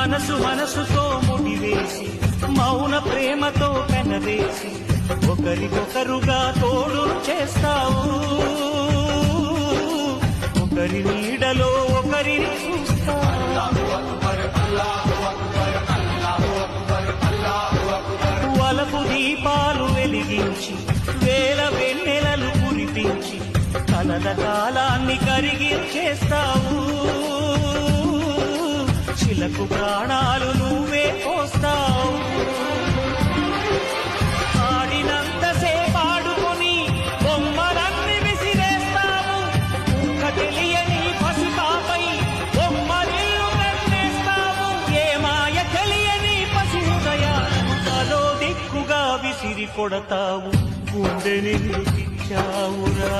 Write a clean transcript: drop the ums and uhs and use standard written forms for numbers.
మనసు మనసుతో ముడివేసి మౌన ప్రేమతో పెనవేసి ఒకరికొకరుగా తోడు చేస్తావు. ఒకరి నీడలో ఒకరిని చూస్తావు. వలపు దీపాలు వెలిగించి వేల వెన్నెలలు కురిపించి కలల కాలాన్ని కరిగించేస్తావు. శిలకు ప్రాణాలు నువ్వే పోస్తావు. ఆడినంతసేపు ఆడుకొని బొమ్మలన్నీ విసిరేస్తావు. తెలియని పసిపాపై బొమ్మరిల్లు కట్టేస్తావు. ఏ మాయ తెలియని పసి హృదయాలను తలో దిక్కుగా విసిరి కొడతావు. గుండెని నిలిపించావురా.